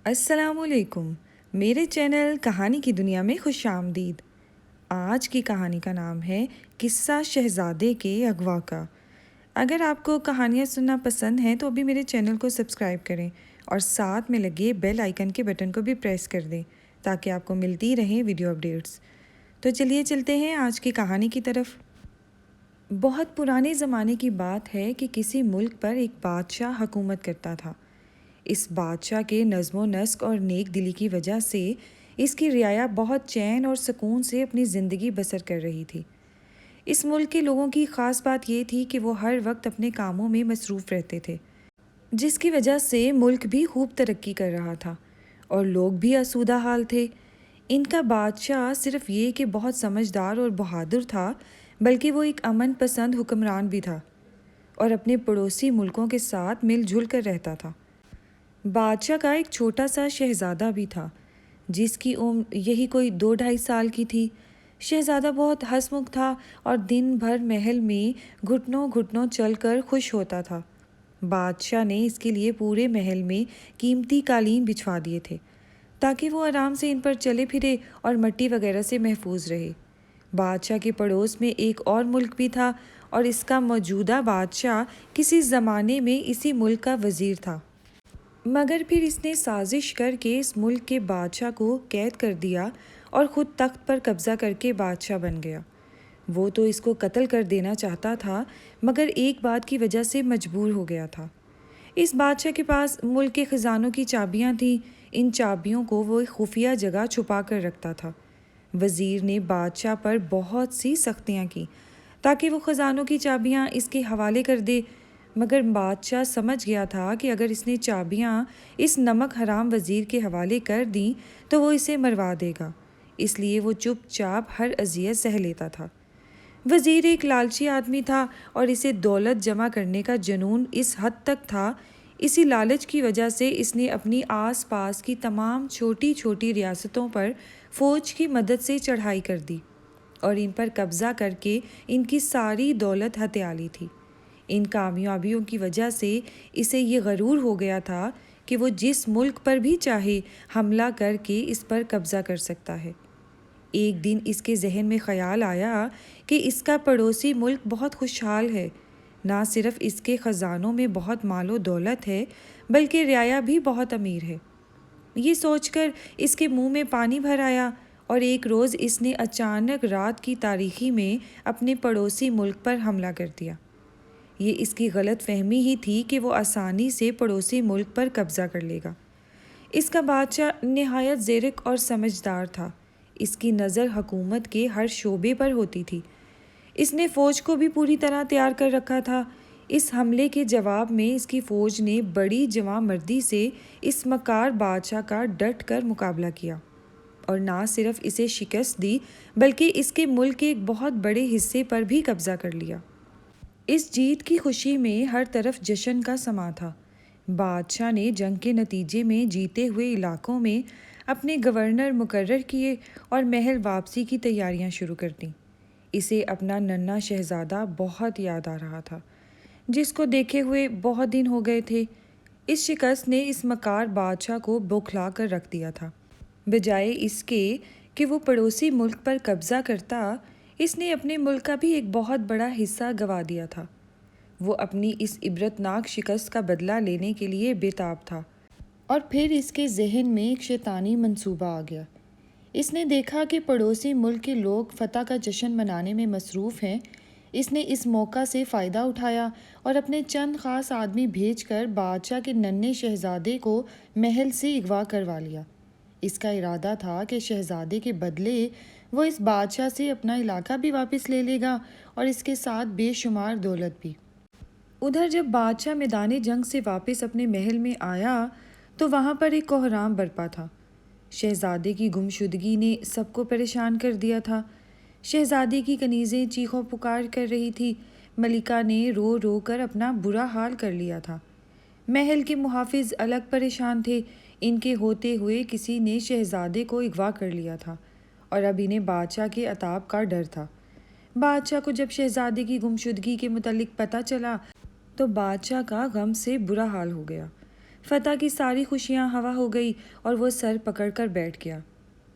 السلام علیکم، میرے چینل کہانی کی دنیا میں خوش آمدید۔ آج کی کہانی کا نام ہے قصہ شہزادے کے اغوا کا۔ اگر آپ کو کہانیاں سننا پسند ہیں تو ابھی میرے چینل کو سبسکرائب کریں اور ساتھ میں لگے بیل آئیکن کے بٹن کو بھی پریس کر دیں تاکہ آپ کو ملتی رہیں ویڈیو اپڈیٹس۔ تو چلیے چلتے ہیں آج کی کہانی کی طرف۔ بہت پرانے زمانے کی بات ہے کہ کسی ملک پر ایک بادشاہ حکومت کرتا تھا۔ اس بادشاہ کے نظم و نسق اور نیک دلی کی وجہ سے اس کی رعایا بہت چین اور سکون سے اپنی زندگی بسر کر رہی تھی۔ اس ملک کے لوگوں کی خاص بات یہ تھی کہ وہ ہر وقت اپنے کاموں میں مصروف رہتے تھے، جس کی وجہ سے ملک بھی خوب ترقی کر رہا تھا اور لوگ بھی آسودہ حال تھے۔ ان کا بادشاہ صرف یہ کہ بہت سمجھدار اور بہادر تھا، بلکہ وہ ایک امن پسند حکمران بھی تھا اور اپنے پڑوسی ملکوں کے ساتھ مل جل کر رہتا تھا۔ بادشاہ کا ایک چھوٹا سا شہزادہ بھی تھا جس کی عمر یہی کوئی 2-2.5 سال کی تھی۔ شہزادہ بہت ہنسمکھ تھا اور دن بھر محل میں گھٹنوں گھٹنوں چل کر خوش ہوتا تھا۔ بادشاہ نے اس کے لیے پورے محل میں قیمتی قالین بچھوا دیے تھے تاکہ وہ آرام سے ان پر چلے پھرے اور مٹی وغیرہ سے محفوظ رہے۔ بادشاہ کے پڑوس میں ایک اور ملک بھی تھا اور اس کا موجودہ بادشاہ کسی زمانے میں اسی ملک کا وزیر تھا، مگر پھر اس نے سازش کر کے اس ملک کے بادشاہ کو قید کر دیا اور خود تخت پر قبضہ کر کے بادشاہ بن گیا۔ وہ تو اس کو قتل کر دینا چاہتا تھا، مگر ایک بات کی وجہ سے مجبور ہو گیا تھا۔ اس بادشاہ کے پاس ملک کے خزانوں کی چابیاں تھیں۔ ان چابیوں کو وہ ایک خفیہ جگہ چھپا کر رکھتا تھا۔ وزیر نے بادشاہ پر بہت سی سختیاں کی تاکہ وہ خزانوں کی چابیاں اس کے حوالے کر دے، مگر بادشاہ سمجھ گیا تھا کہ اگر اس نے چابیاں اس نمک حرام وزیر کے حوالے کر دیں تو وہ اسے مروا دے گا، اس لیے وہ چپ چاپ ہر اذیت سہ لیتا تھا۔ وزیر ایک لالچی آدمی تھا اور اسے دولت جمع کرنے کا جنون اس حد تک تھا۔ اسی لالچ کی وجہ سے اس نے اپنی آس پاس کی تمام چھوٹی چھوٹی ریاستوں پر فوج کی مدد سے چڑھائی کر دی اور ان پر قبضہ کر کے ان کی ساری دولت ہتھیا لی تھی۔ ان کامیابیوں کی وجہ سے اسے یہ غرور ہو گیا تھا کہ وہ جس ملک پر بھی چاہے حملہ کر کے اس پر قبضہ کر سکتا ہے۔ ایک دن اس کے ذہن میں خیال آیا کہ اس کا پڑوسی ملک بہت خوشحال ہے، نہ صرف اس کے خزانوں میں بہت مال و دولت ہے بلکہ رعایا بھی بہت امیر ہے۔ یہ سوچ کر اس کے منہ میں پانی بھر آیا اور ایک روز اس نے اچانک رات کی تاریکی میں اپنے پڑوسی ملک پر حملہ کر دیا۔ یہ اس کی غلط فہمی ہی تھی کہ وہ آسانی سے پڑوسی ملک پر قبضہ کر لے گا۔ اس کا بادشاہ نہایت زیرک اور سمجھدار تھا۔ اس کی نظر حکومت کے ہر شعبے پر ہوتی تھی۔ اس نے فوج کو بھی پوری طرح تیار کر رکھا تھا۔ اس حملے کے جواب میں اس کی فوج نے بڑی جواں مردی سے اس مکار بادشاہ کا ڈٹ کر مقابلہ کیا اور نہ صرف اسے شکست دی بلکہ اس کے ملک کے ایک بہت بڑے حصے پر بھی قبضہ کر لیا۔ اس جیت کی خوشی میں ہر طرف جشن کا سماں تھا۔ بادشاہ نے جنگ کے نتیجے میں جیتے ہوئے علاقوں میں اپنے گورنر مقرر کیے اور محل واپسی کی تیاریاں شروع کر دیں۔ اسے اپنا ننھا شہزادہ بہت یاد آ رہا تھا، جس کو دیکھے ہوئے بہت دن ہو گئے تھے۔ اس شکست نے اس مکار بادشاہ کو بوکھلا کر رکھ دیا تھا۔ بجائے اس کے کہ وہ پڑوسی ملک پر قبضہ کرتا، اس نے اپنے ملک کا بھی ایک بہت بڑا حصہ گنوا دیا تھا۔ وہ اپنی اس عبرتناک شکست کا بدلہ لینے کے لیے بے تاب تھا اور پھر اس کے ذہن میں ایک شیطانی منصوبہ آ گیا۔ اس نے دیکھا کہ پڑوسی ملک کے لوگ فتح کا جشن منانے میں مصروف ہیں۔ اس نے اس موقع سے فائدہ اٹھایا اور اپنے چند خاص آدمی بھیج کر بادشاہ کے ننھے شہزادے کو محل سے اغوا کروا لیا۔ اس کا ارادہ تھا کہ شہزادے کے بدلے وہ اس بادشاہ سے اپنا علاقہ بھی واپس لے لے گا اور اس کے ساتھ بے شمار دولت بھی۔ ادھر جب بادشاہ میدان جنگ سے واپس اپنے محل میں آیا تو وہاں پر ایک کوہرام برپا تھا۔ شہزادے کی گمشدگی نے سب کو پریشان کر دیا تھا۔ شہزادے کی کنیزیں چیخو پکار کر رہی تھی۔ ملکہ نے رو رو کر اپنا برا حال کر لیا تھا۔ محل کے محافظ الگ پریشان تھے۔ ان کے ہوتے ہوئے کسی نے شہزادے کو اغوا کر لیا تھا اور اب انہیں بادشاہ کے عتاب کا ڈر تھا۔ بادشاہ کو جب شہزادے کی گمشدگی کے متعلق پتہ چلا تو بادشاہ کا غم سے برا حال ہو گیا۔ فتح کی ساری خوشیاں ہوا ہو گئی اور وہ سر پکڑ کر بیٹھ گیا۔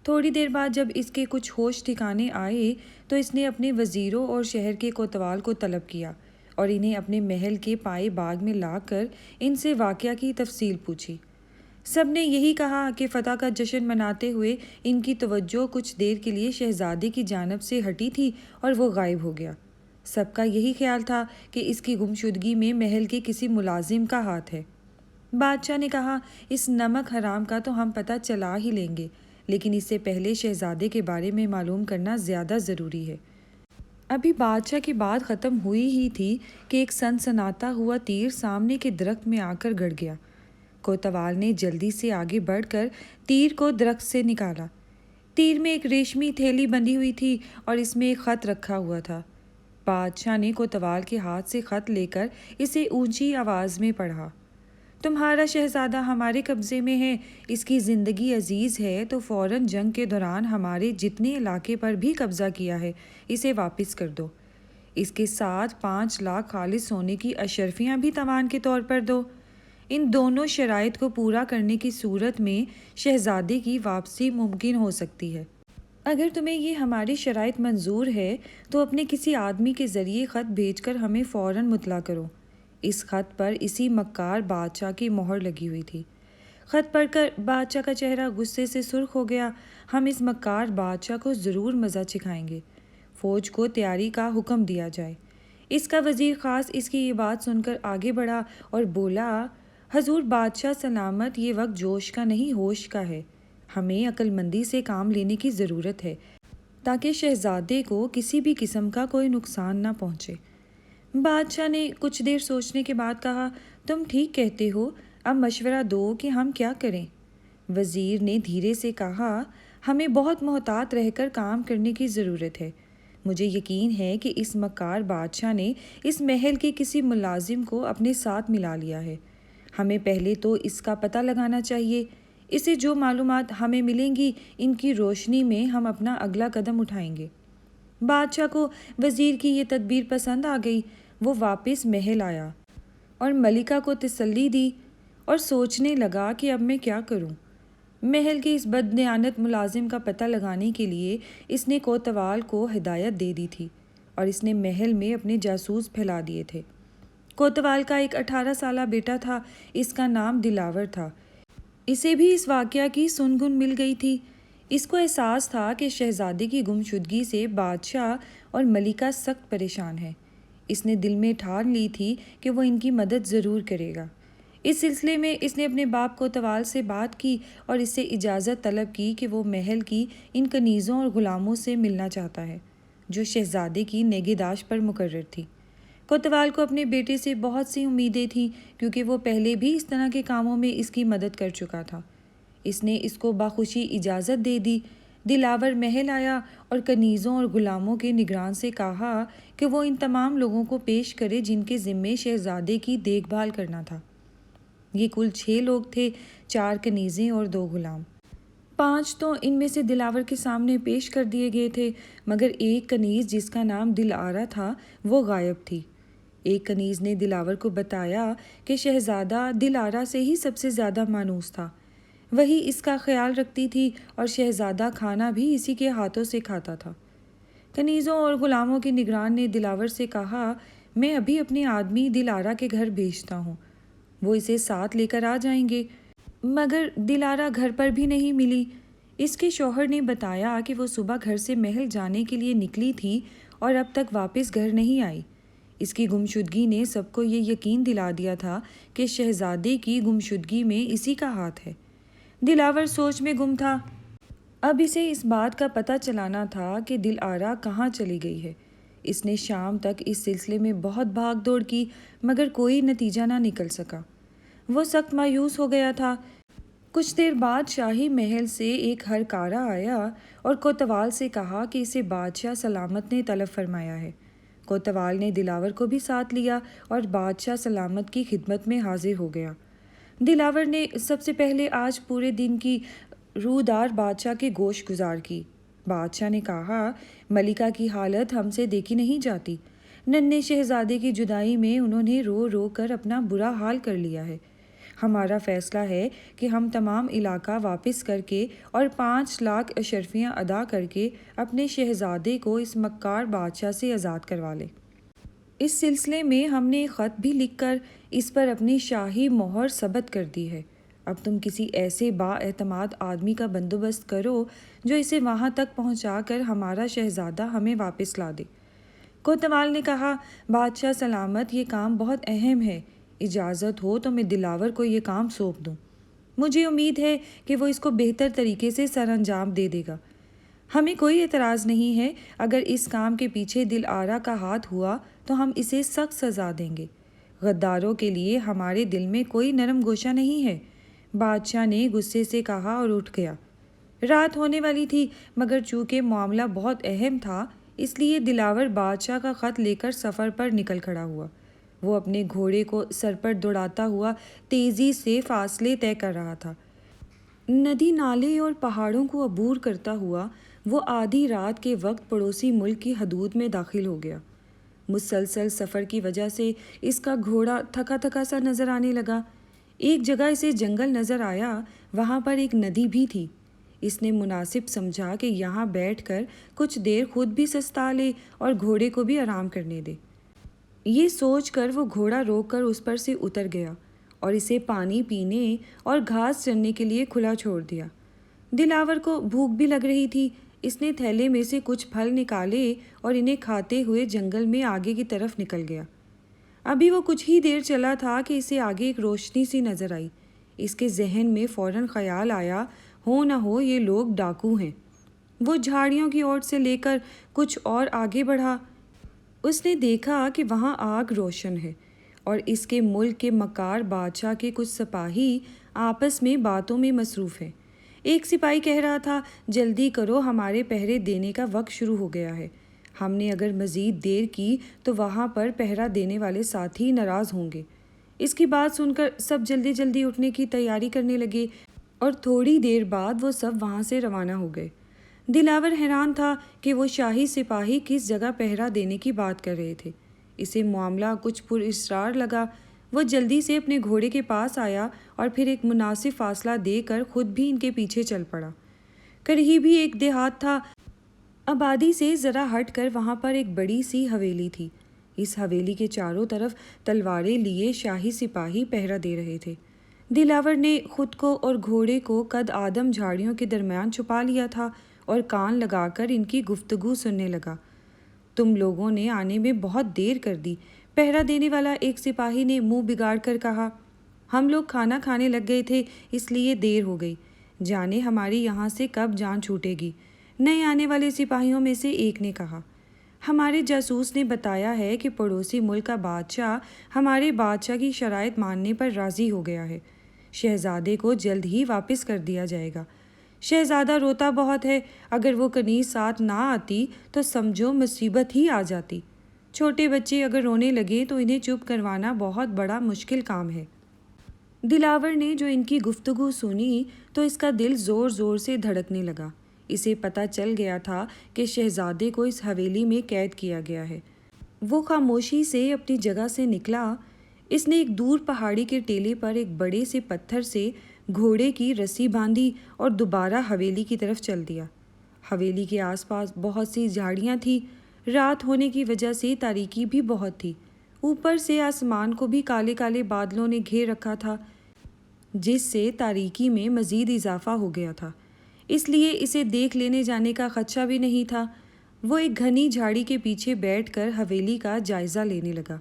تھوڑی دیر بعد جب اس کے کچھ ہوش ٹھکانے آئے تو اس نے اپنے وزیروں اور شہر کے کوتوال کو طلب کیا اور انہیں اپنے محل کے پائے باغ میں لا کر ان سے واقعہ کی تفصیل پوچھی۔ سب نے یہی کہا کہ فتح کا جشن مناتے ہوئے ان کی توجہ کچھ دیر کے لیے شہزادے کی جانب سے ہٹی تھی اور وہ غائب ہو گیا۔ سب کا یہی خیال تھا کہ اس کی گمشدگی میں محل کے کسی ملازم کا ہاتھ ہے۔ بادشاہ نے کہا، اس نمک حرام کا تو ہم پتہ چلا ہی لیں گے، لیکن اس سے پہلے شہزادے کے بارے میں معلوم کرنا زیادہ ضروری ہے۔ ابھی بادشاہ کی بات ختم ہوئی ہی تھی کہ ایک سنسناتا ہوا تیر سامنے کے درخت میں آ کر گڑ گیا۔ کوتوال نے جلدی سے آگے بڑھ کر تیر کو درخت سے نکالا۔ تیر میں ایک ریشمی تھیلی بندھی ہوئی تھی اور اس میں ایک خط رکھا ہوا تھا۔ بادشاہ نے کوتوال کے ہاتھ سے خط لے کر اسے اونچی آواز میں پڑھا۔ تمہارا شہزادہ ہمارے قبضے میں ہے، اس کی زندگی عزیز ہے تو فوراً جنگ کے دوران ہمارے جتنے علاقے پر بھی قبضہ کیا ہے اسے واپس کر دو۔ اس کے ساتھ 5 لاکھ خالص سونے کی اشرفیاں بھی تاوان کے طور پر دو۔ ان دونوں شرائط کو پورا کرنے کی صورت میں شہزادے کی واپسی ممکن ہو سکتی ہے۔ اگر تمہیں یہ ہماری شرائط منظور ہے تو اپنے کسی آدمی کے ذریعے خط بھیج کر ہمیں فوراً مطلع کرو۔ اس خط پر اسی مکار بادشاہ کی مہر لگی ہوئی تھی۔ خط پڑھ کر بادشاہ کا چہرہ غصے سے سرخ ہو گیا۔ ہم اس مکار بادشاہ کو ضرور مزہ چکھائیں گے۔ فوج کو تیاری کا حکم دیا جائے۔ اس کا وزیر خاص اس کی یہ بات سن کر آگے بڑھا اور بولا، حضور بادشاہ سلامت، یہ وقت جوش کا نہیں ہوش کا ہے۔ ہمیں عقل مندی سے کام لینے کی ضرورت ہے تاکہ شہزادے کو کسی بھی قسم کا کوئی نقصان نہ پہنچے۔ بادشاہ نے کچھ دیر سوچنے کے بعد کہا، تم ٹھیک کہتے ہو، اب مشورہ دو کہ ہم کیا کریں۔ وزیر نے دھیرے سے کہا، ہمیں بہت محتاط رہ کر کام کرنے کی ضرورت ہے۔ مجھے یقین ہے کہ اس مکار بادشاہ نے اس محل کے کسی ملازم کو اپنے ساتھ ملا لیا ہے۔ ہمیں پہلے تو اس کا پتہ لگانا چاہیے۔ اسے جو معلومات ہمیں ملیں گی ان کی روشنی میں ہم اپنا اگلا قدم اٹھائیں گے۔ بادشاہ کو وزیر کی یہ تدبیر پسند آ گئی۔ وہ واپس محل آیا اور ملکہ کو تسلی دی اور سوچنے لگا کہ اب میں کیا کروں۔ محل کے اس بددیانت ملازم کا پتہ لگانے کے لیے اس نے کوتوال کو ہدایت دے دی تھی اور اس نے محل میں اپنے جاسوس پھیلا دیے تھے۔ کوتوال کا ایک 18 سالہ بیٹا تھا، اس کا نام دلاور تھا۔ اسے بھی اس واقعہ کی سنگن مل گئی تھی۔ اس کو احساس تھا کہ شہزادے کی گمشدگی سے بادشاہ اور ملکہ سخت پریشان ہیں۔ اس نے دل میں ٹھان لی تھی کہ وہ ان کی مدد ضرور کرے گا۔ اس سلسلے میں اس نے اپنے باپ کوتوال سے بات کی اور اس سے اجازت طلب کی کہ وہ محل کی ان کنیزوں اور غلاموں سے ملنا چاہتا ہے جو شہزادے کی نگہداشت پر مقرر تھی۔ کوتوال کو اپنے بیٹے سے بہت سی امیدیں تھیں کیونکہ وہ پہلے بھی اس طرح کے کاموں میں اس کی مدد کر چکا تھا۔ اس نے اس کو بخوشی اجازت دے دی۔ دلاور محل آیا اور کنیزوں اور غلاموں کے نگران سے کہا کہ وہ ان تمام لوگوں کو پیش کرے جن کے ذمے شہزادے کی دیکھ بھال کرنا تھا۔ یہ کل 6 لوگ تھے، 4 کنیزیں اور 2 غلام۔ 5 تو ان میں سے دلاور کے سامنے پیش کر دیے گئے تھے، مگر ایک کنیز جس کا نام دلآرا تھا وہ غائب تھی۔ ایک کنیز نے دلاور کو بتایا کہ شہزادہ دلآرا سے ہی سب سے زیادہ مانوس تھا، وہی اس کا خیال رکھتی تھی اور شہزادہ کھانا بھی اسی کے ہاتھوں سے کھاتا تھا۔ کنیزوں اور غلاموں کے نگران نے دلاور سے کہا، میں ابھی اپنے آدمی دلآرا کے گھر بھیجتا ہوں، وہ اسے ساتھ لے کر آ جائیں گے۔ مگر دلآرا گھر پر بھی نہیں ملی۔ اس کے شوہر نے بتایا کہ وہ صبح گھر سے محل جانے کے لیے نکلی تھی اور اب تک واپس گھر نہیں آئی۔ اس کی گمشدگی نے سب کو یہ یقین دلا دیا تھا کہ شہزادے کی گمشدگی میں اسی کا ہاتھ ہے۔ دلاور سوچ میں گم تھا۔ اب اسے اس بات کا پتہ چلانا تھا کہ دلآرا کہاں چلی گئی ہے۔ اس نے شام تک اس سلسلے میں بہت بھاگ دوڑ کی مگر کوئی نتیجہ نہ نکل سکا۔ وہ سخت مایوس ہو گیا تھا۔ کچھ دیر بعد شاہی محل سے ایک ہرکارا آیا اور کوتوال سے کہا کہ اسے بادشاہ سلامت نے طلب فرمایا ہے۔ کوتوال نے دلاور کو بھی ساتھ لیا اور بادشاہ سلامت کی خدمت میں حاضر ہو گیا۔ دلاور نے سب سے پہلے آج پورے دن کی رودار بادشاہ کے گوش گزار کی۔ بادشاہ نے کہا، ملکہ کی حالت ہم سے دیکھی نہیں جاتی۔ ننھے شہزادے کی جدائی میں انہوں نے رو رو کر اپنا برا حال کر لیا ہے۔ ہمارا فیصلہ ہے کہ ہم تمام علاقہ واپس کر کے اور 5 لاکھ اشرفیاں ادا کر کے اپنے شہزادے کو اس مکار بادشاہ سے آزاد کروا لیں۔ اس سلسلے میں ہم نے ایک خط بھی لکھ کر اس پر اپنی شاہی مہر ثبت کر دی ہے۔ اب تم کسی ایسے با اعتماد آدمی کا بندوبست کرو جو اسے وہاں تک پہنچا کر ہمارا شہزادہ ہمیں واپس لا دے۔ کوتوال نے کہا، بادشاہ سلامت، یہ کام بہت اہم ہے، اجازت ہو تو میں دلاور کو یہ کام سونپ دوں۔ مجھے امید ہے کہ وہ اس کو بہتر طریقے سے سر انجام دے دے گا۔ ہمیں کوئی اعتراض نہیں ہے، اگر اس کام کے پیچھے دل آرا کا ہاتھ ہوا تو ہم اسے سخت سزا دیں گے۔ غداروں کے لیے ہمارے دل میں کوئی نرم گوشہ نہیں ہے۔ بادشاہ نے غصے سے کہا اور اٹھ گیا۔ رات ہونے والی تھی، مگر چونکہ معاملہ بہت اہم تھا اس لیے دلاور بادشاہ کا خط لے کر سفر پر نکل کھڑا ہوا۔ وہ اپنے گھوڑے کو سر پر دوڑاتا ہوا تیزی سے فاصلے طے کر رہا تھا۔ ندی نالے اور پہاڑوں کو عبور کرتا ہوا وہ آدھی رات کے وقت پڑوسی ملک کی حدود میں داخل ہو گیا۔ مسلسل سفر کی وجہ سے اس کا گھوڑا تھکا تھکا سا نظر آنے لگا۔ ایک جگہ اسے جنگل نظر آیا، وہاں پر ایک ندی بھی تھی۔ اس نے مناسب سمجھا کہ یہاں بیٹھ کر کچھ دیر خود بھی سستا لے اور گھوڑے کو بھی آرام کرنے دے۔ یہ سوچ کر وہ گھوڑا روک کر اس پر سے اتر گیا اور اسے پانی پینے اور گھاس چرنے کے لیے کھلا چھوڑ دیا۔ دلاور کو بھوک بھی لگ رہی تھی۔ اس نے تھیلے میں سے کچھ پھل نکالے اور انہیں کھاتے ہوئے جنگل میں آگے کی طرف نکل گیا۔ ابھی وہ کچھ ہی دیر چلا تھا کہ اسے آگے ایک روشنی سی نظر آئی۔ اس کے ذہن میں فوراً خیال آیا، ہو نہ ہو یہ لوگ ڈاکو ہیں۔ وہ جھاڑیوں کی اوٹ سے لے کر کچھ اور آگے بڑھا۔ اس نے دیکھا کہ وہاں آگ روشن ہے اور اس کے ملک کے مکار بادشاہ کے کچھ سپاہی آپس میں باتوں میں مصروف ہیں۔ ایک سپاہی کہہ رہا تھا، جلدی کرو، ہمارے پہرے دینے کا وقت شروع ہو گیا ہے۔ ہم نے اگر مزید دیر کی تو وہاں پر پہرا دینے والے ساتھی ناراض ہوں گے۔ اس کی بات سن کر سب جلدی جلدی اٹھنے کی تیاری کرنے لگے اور تھوڑی دیر بعد وہ سب وہاں سے روانہ ہو گئے۔ دلاور حیران تھا کہ وہ شاہی سپاہی کس جگہ پہرا دینے کی بات کر رہے تھے۔ اسے معاملہ کچھ پر اسرار لگا۔ وہ جلدی سے اپنے گھوڑے کے پاس آیا اور پھر ایک مناسب فاصلہ دے کر خود بھی ان کے پیچھے چل پڑا۔ قریب ہی ایک دیہات تھا۔ آبادی سے ذرا ہٹ کر وہاں پر ایک بڑی سی حویلی تھی۔ اس حویلی کے چاروں طرف تلواریں لیے شاہی سپاہی پہرا دے رہے تھے۔ دلاور نے خود کو اور گھوڑے کو قد آدم جھاڑیوں کے درمیان چھپا لیا تھا اور کان لگا کر ان کی گفتگو سننے لگا۔ تم لوگوں نے آنے میں بہت دیر کر دی، پہرا دینے والا ایک سپاہی نے منہ بگاڑ کر کہا۔ ہم لوگ کھانا کھانے لگ گئے تھے، اس لیے دیر ہو گئی۔ جانے ہماری یہاں سے کب جان چھوٹے گی، نئے آنے والے سپاہیوں میں سے ایک نے کہا۔ ہمارے جاسوس نے بتایا ہے کہ پڑوسی ملک کا بادشاہ ہمارے بادشاہ کی شرائط ماننے پر راضی ہو گیا ہے۔ شہزادے کو جلد ہی واپس کر دیا جائے گا۔ شہزادہ روتا بہت ہے، اگر وہ کنیز ساتھ نہ آتی تو سمجھو مصیبت ہی آ جاتی۔ چھوٹے بچے اگر رونے لگے تو انہیں چپ کروانا بہت بڑا مشکل کام ہے۔ دلاور نے جو ان کی گفتگو سنی تو اس کا دل زور زور سے دھڑکنے لگا۔ اسے پتہ چل گیا تھا کہ شہزادے کو اس حویلی میں قید کیا گیا ہے۔ وہ خاموشی سے اپنی جگہ سے نکلا۔ اس نے ایک دور پہاڑی کے ٹیلے پر ایک بڑے سے پتھر سے گھوڑے کی رسی باندھی اور دوبارہ حویلی کی طرف چل دیا۔ حویلی کے آس پاس بہت سی جھاڑیاں تھیں۔ رات ہونے کی وجہ سے تاریکی بھی بہت تھی۔ اوپر سے آسمان کو بھی کالے کالے بادلوں نے گھیر رکھا تھا، جس سے تاریکی میں مزید اضافہ ہو گیا تھا۔ اس لیے اسے دیکھ لینے جانے کا خدشہ بھی نہیں تھا۔ وہ ایک گھنی جھاڑی کے پیچھے بیٹھ کر حویلی کا جائزہ لینے لگا۔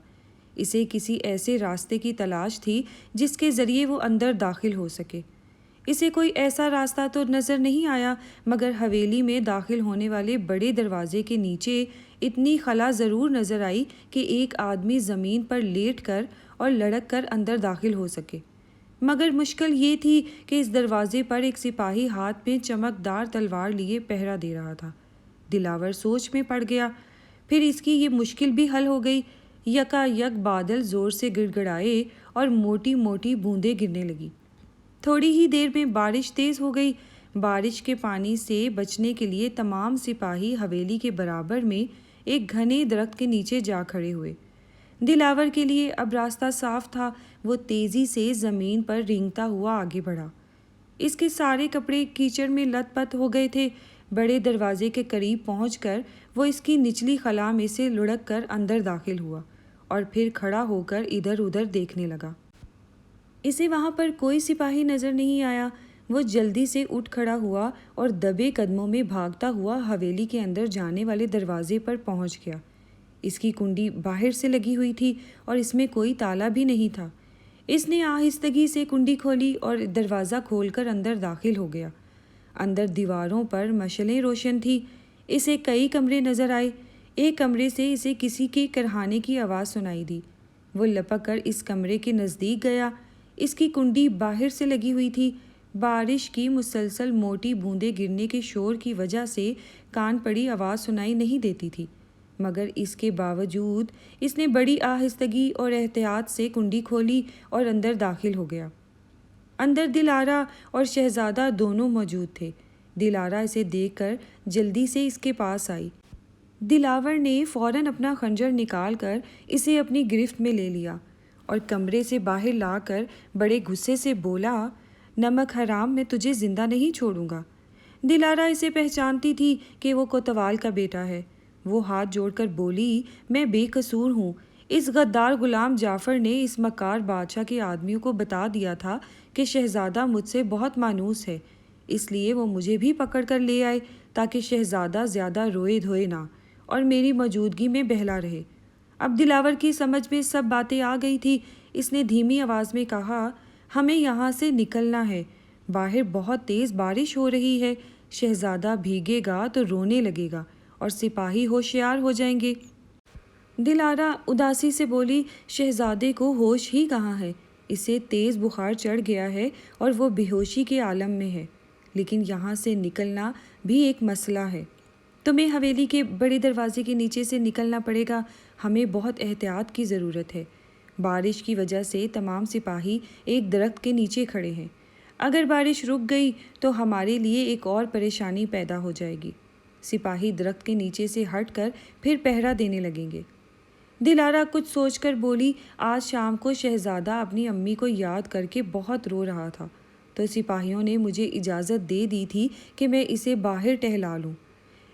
اسے کسی ایسے راستے کی تلاش تھی جس کے ذریعے وہ اندر داخل ہو سکے۔ اسے کوئی ایسا راستہ تو نظر نہیں آیا، مگر حویلی میں داخل ہونے والے بڑے دروازے کے نیچے اتنی خلا ضرور نظر آئی کہ ایک آدمی زمین پر لیٹ کر اور لڑک کر اندر داخل ہو سکے۔ مگر مشکل یہ تھی کہ اس دروازے پر ایک سپاہی ہاتھ میں چمکدار تلوار لیے پہرا دے رہا تھا۔ دلاور سوچ میں پڑ گیا۔ پھر اس کی یہ مشکل بھی حل ہو گئی۔ یکا یک بادل زور سے گڑ گڑائے اور موٹی موٹی بوندیں گرنے لگی۔ تھوڑی ہی دیر میں بارش تیز ہو گئی۔ بارش کے پانی سے بچنے کے لیے تمام سپاہی حویلی کے برابر میں ایک گھنے درخت کے نیچے جا کھڑے ہوئے۔ دلاور کے لیے اب راستہ صاف تھا۔ وہ تیزی سے زمین پر رینگتا ہوا آگے بڑھا۔ اس کے سارے کپڑے کیچڑ میں لت پت ہو گئے تھے۔ بڑے دروازے کے قریب پہنچ کر وہ اس کی نچلی خلا میں سے لڑک کر اندر داخل ہوا اور پھر کھڑا ہو کر ادھر ادھر دیکھنے لگا۔ اسے وہاں پر کوئی سپاہی نظر نہیں آیا۔ وہ جلدی سے اٹھ کھڑا ہوا اور دبے قدموں میں بھاگتا ہوا حویلی کے اندر جانے والے دروازے پر پہنچ گیا۔ اس کی کنڈی باہر سے لگی ہوئی تھی اور اس میں کوئی تالا بھی نہیں تھا۔ اس نے آہستگی سے کنڈی کھولی اور دروازہ کھول کر اندر داخل ہو گیا۔ اندر دیواروں پر مشعلیں روشن تھی۔ اسے کئی کمرے نظر آئے۔ ایک کمرے سے اسے کسی کے کرہانے کی آواز سنائی دی۔ وہ لپک کر اس کمرے کے نزدیک گیا۔ اس کی کنڈی باہر سے لگی ہوئی تھی۔ بارش کی مسلسل موٹی بوندیں گرنے کے شور کی وجہ سے کان پڑی آواز سنائی نہیں دیتی تھی، مگر اس کے باوجود اس نے بڑی آہستگی اور احتیاط سے کنڈی کھولی اور اندر داخل ہو گیا۔ اندر دلارا اور شہزادہ دونوں موجود تھے۔ دلارا اسے دیکھ کر جلدی سے اس کے پاس آئی۔ دلاور نے فوراً اپنا خنجر نکال کر اسے اپنی گرفت میں لے لیا اور کمرے سے باہر لا کر بڑے غصے سے بولا، نمک حرام، میں تجھے زندہ نہیں چھوڑوں گا۔ دلارا اسے پہچانتی تھی کہ وہ کوتوال کا بیٹا ہے۔ وہ ہاتھ جوڑ کر بولی، میں بے قصور ہوں۔ اس غدار غلام جعفر نے اس مکار بادشاہ کے آدمیوں کو بتا دیا تھا کہ شہزادہ مجھ سے بہت مانوس ہے، اس لیے وہ مجھے بھی پکڑ کر لے آئے تاکہ شہزادہ زیادہ روئے دھوئے نہ اور میری موجودگی میں بہلا رہے۔ اب دلاور کی سمجھ میں سب باتیں آ گئی تھی۔ اس نے دھیمی آواز میں کہا، ہمیں یہاں سے نکلنا ہے، باہر بہت تیز بارش ہو رہی ہے، شہزادہ بھیگے گا تو رونے لگے گا اور سپاہی ہوشیار ہو جائیں گے۔ دلارا اداسی سے بولی، شہزادے کو ہوش ہی کہاں ہے، اسے تیز بخار چڑھ گیا ہے اور وہ بے ہوشی کے عالم میں ہے، لیکن یہاں سے نکلنا بھی ایک مسئلہ ہے۔ تمہیں حویلی کے بڑے دروازے کے نیچے سے نکلنا پڑے گا، ہمیں بہت احتیاط کی ضرورت ہے۔ بارش کی وجہ سے تمام سپاہی ایک درخت کے نیچے کھڑے ہیں، اگر بارش رک گئی تو ہمارے لیے ایک اور پریشانی پیدا ہو جائے گی۔ سپاہی درخت کے نیچے سے ہٹ کر پھر پہرا دینے لگیں گے۔ دلارا کچھ سوچ کر بولی، آج شام کو شہزادہ اپنی امی کو یاد کر کے بہت رو رہا تھا، تو سپاہیوں نے مجھے اجازت دے دی تھی کہ میں اسے باہر ٹہلا لوں۔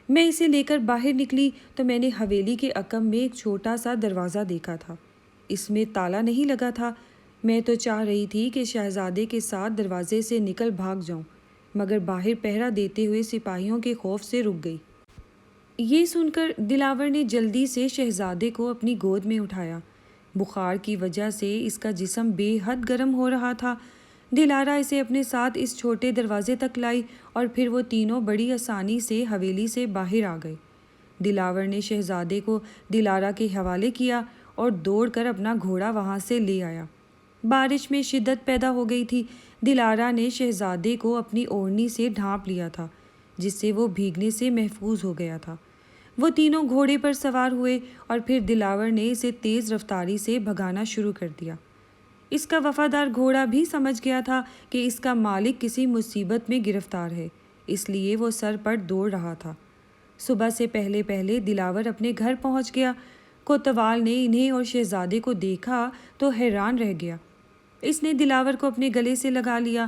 میں اسے لے کر باہر نکلی تو میں نے حویلی کے عقب میں ایک چھوٹا سا دروازہ دیکھا تھا۔ اس میں تالا نہیں لگا تھا۔ میں تو چاہ رہی تھی کہ شہزادے کے ساتھ دروازے سے نکل بھاگ جاؤں، مگر باہر پہرا دیتے ہوئے سپاہیوں کے خوف سے رک گئی۔ یہ سن کر دلاور نے جلدی سے شہزادے کو اپنی گود میں اٹھایا۔ بخار کی وجہ سے اس کا جسم بے حد گرم ہو رہا تھا۔ دلارا اسے اپنے ساتھ اس چھوٹے دروازے تک لائی اور پھر وہ تینوں بڑی آسانی سے حویلی سے باہر آ گئے۔ دلاور نے شہزادے کو دلارا کے حوالے کیا اور دوڑ کر اپنا گھوڑا وہاں سے لے آیا۔ بارش میں شدت پیدا ہو گئی تھی۔ دلارا نے شہزادے کو اپنی اوڑھنی سے ڈھانپ لیا تھا، جس سے وہ بھیگنے سے محفوظ ہو گیا تھا۔ وہ تینوں گھوڑے پر سوار ہوئے اور پھر دلاور نے اسے تیز رفتاری سے بھگانا شروع کر دیا۔ اس کا وفادار گھوڑا بھی سمجھ گیا تھا کہ اس کا مالک کسی مصیبت میں گرفتار ہے، اس لیے وہ سر پر دوڑ رہا تھا۔ صبح سے پہلے پہلے دلاور اپنے گھر پہنچ گیا۔ کوتوال نے انہیں اور شہزادے کو دیکھا تو حیران رہ گیا۔ اس نے دلاور کو اپنے گلے سے لگا لیا۔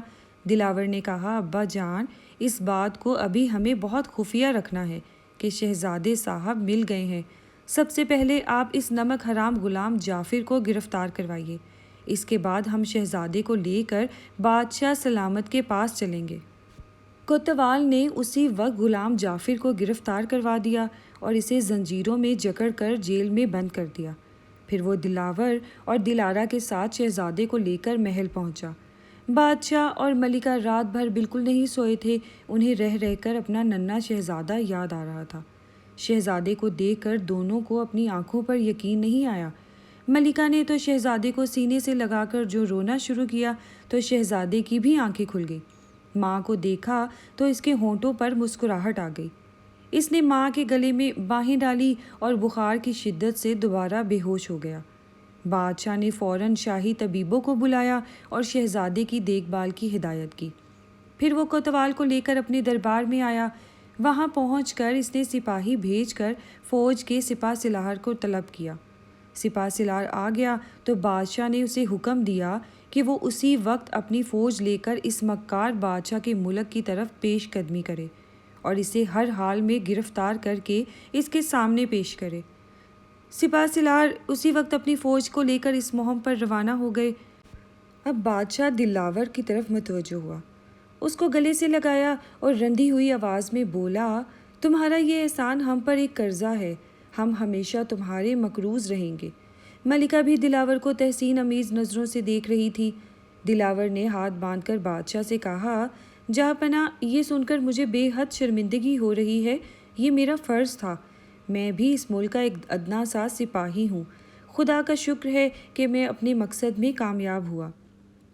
دلاور نے کہا، ابا جان، اس بات کو ابھی ہمیں بہت خفیہ رکھنا ہے کہ شہزادے صاحب مل گئے ہیں۔ سب سے پہلے آپ اس نمک حرام غلام جعفر کو گرفتار کروائیے، اس کے بعد ہم شہزادے کو لے کر بادشاہ سلامت کے پاس چلیں گے۔ کوتوال نے اسی وقت غلام جعفر کو گرفتار کروا دیا اور اسے زنجیروں میں جکڑ کر جیل میں بند کر دیا۔ پھر وہ دلاور اور دلارا کے ساتھ شہزادے کو لے کر محل پہنچا۔ بادشاہ اور ملکہ رات بھر بالکل نہیں سوئے تھے۔ انہیں رہ رہ کر اپنا ننھا شہزادہ یاد آ رہا تھا۔ شہزادے کو دیکھ کر دونوں کو اپنی آنکھوں پر یقین نہیں آیا۔ ملکہ نے تو شہزادے کو سینے سے لگا کر جو رونا شروع کیا تو شہزادے کی بھی آنکھیں کھل گئی۔ ماں کو دیکھا تو اس کے ہونٹوں پر مسکراہٹ آ گئی۔ اس نے ماں کے گلے میں باہیں ڈالی اور بخار کی شدت سے دوبارہ بے ہوش ہو گیا۔ بادشاہ نے فوراً شاہی طبیبوں کو بلایا اور شہزادے کی دیکھ بھال کی ہدایت کی۔ پھر وہ کوتوال کو لے کر اپنے دربار میں آیا۔ وہاں پہنچ کر اس نے سپاہی بھیج کر فوج کے سپہ سالار کو طلب کیا۔ سپاہ سالار آ گیا تو بادشاہ نے اسے حکم دیا کہ وہ اسی وقت اپنی فوج لے کر اس مکار بادشاہ کے ملک کی طرف پیش قدمی کرے اور اسے ہر حال میں گرفتار کر کے اس کے سامنے پیش کرے۔ سپاہ سالار اسی وقت اپنی فوج کو لے کر اس مہم پر روانہ ہو گئے۔ اب بادشاہ دلاور کی طرف متوجہ ہوا، اس کو گلے سے لگایا اور رندی ہوئی آواز میں بولا، تمہارا یہ احسان ہم پر ایک قرضہ ہے، ہم ہمیشہ تمہارے مقروض رہیں گے۔ ملکہ بھی دلاور کو تحسین امیز نظروں سے دیکھ رہی تھی۔ دلاور نے ہاتھ باندھ کر بادشاہ سے کہا، جہاں پناہ، یہ سن کر مجھے بے حد شرمندگی ہو رہی ہے، یہ میرا فرض تھا، میں بھی اس ملک کا ایک ادنا سا سپاہی ہوں، خدا کا شکر ہے کہ میں اپنے مقصد میں کامیاب ہوا۔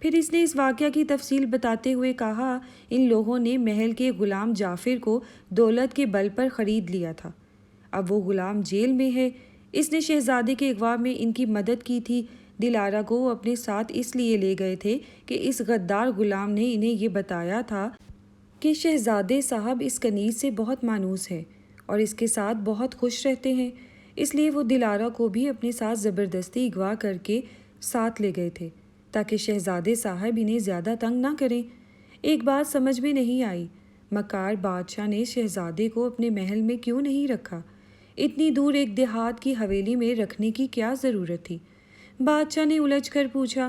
پھر اس نے اس واقعہ کی تفصیل بتاتے ہوئے کہا، ان لوگوں نے محل کے غلام جعفر کو دولت کے بل پر خرید لیا تھا، اب وہ غلام جیل میں ہے، اس نے شہزادے کے اغوا میں ان کی مدد کی تھی، دلارا کو وہ اپنے ساتھ اس لیے لے گئے تھے کہ اس غدار غلام نے انہیں یہ بتایا تھا کہ شہزادے صاحب اس کنیز سے بہت مانوس ہے اور اس کے ساتھ بہت خوش رہتے ہیں، اس لیے وہ دلارا کو بھی اپنے ساتھ زبردستی اغوا کر کے ساتھ لے گئے تھے تاکہ شہزادے صاحب انہیں زیادہ تنگ نہ کریں۔ ایک بات سمجھ میں نہیں آئی، مکار بادشاہ نے شہزادے کو اپنے محل میں کیوں نہیں رکھا؟ اتنی دور ایک دیہات کی حویلی میں رکھنے کی کیا ضرورت تھی؟ بادشاہ نے الجھ کر پوچھا۔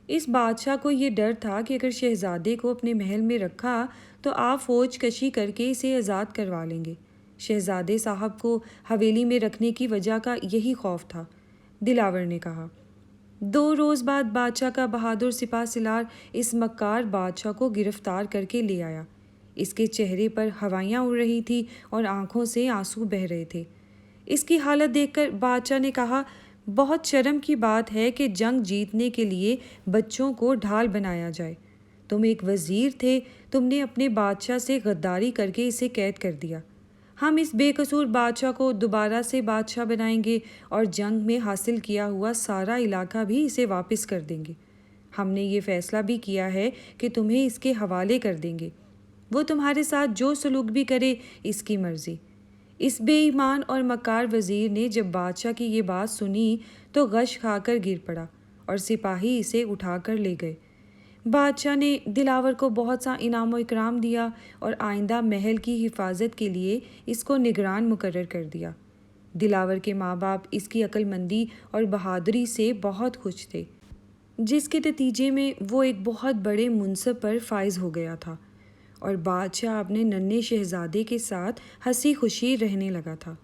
اس بادشاہ کو یہ ڈر تھا کہ اگر شہزادے کو اپنے محل میں رکھا تو آپ فوج کشی کر کے اسے آزاد کروا لیں گے۔ شہزادے صاحب کو حویلی میں رکھنے کی وجہ کا یہی خوف تھا، دلاور نے کہا۔ 2 روز بعد بادشاہ کا بہادر سپاہ سالار اس مکار بادشاہ کو گرفتار کر کے لے آیا۔ اس کے چہرے پر ہوائیاں اڑ رہی تھی اور آنکھوں سے آنسو بہہ رہے تھے۔ اس کی حالت دیکھ کر بادشاہ نے کہا، بہت شرم کی بات ہے کہ جنگ جیتنے کے لیے بچوں کو ڈھال بنایا جائے۔ تم ایک وزیر تھے، تم نے اپنے بادشاہ سے غداری کر کے اسے قید کر دیا۔ ہم اس بے قصور بادشاہ کو دوبارہ سے بادشاہ بنائیں گے اور جنگ میں حاصل کیا ہوا سارا علاقہ بھی اسے واپس کر دیں گے۔ ہم نے یہ فیصلہ بھی کیا ہے کہ تمہیں اس کے حوالے کر دیں گے، وہ تمہارے ساتھ جو سلوک بھی کرے اس کی مرضی۔ اس بے ایمان اور مکار وزیر نے جب بادشاہ کی یہ بات سنی تو غش کھا کر گر پڑا اور سپاہی اسے اٹھا کر لے گئے۔ بادشاہ نے دلاور کو بہت سا انعام و اکرام دیا اور آئندہ محل کی حفاظت کے لیے اس کو نگران مقرر کر دیا۔ دلاور کے ماں باپ اس کی عقل مندی اور بہادری سے بہت خوش تھے، جس کے نتیجے میں وہ ایک بہت بڑے منصب پر فائز ہو گیا تھا اور بادشاہ اپنے ننھے شہزادے کے ساتھ ہنسی خوشی رہنے لگا تھا۔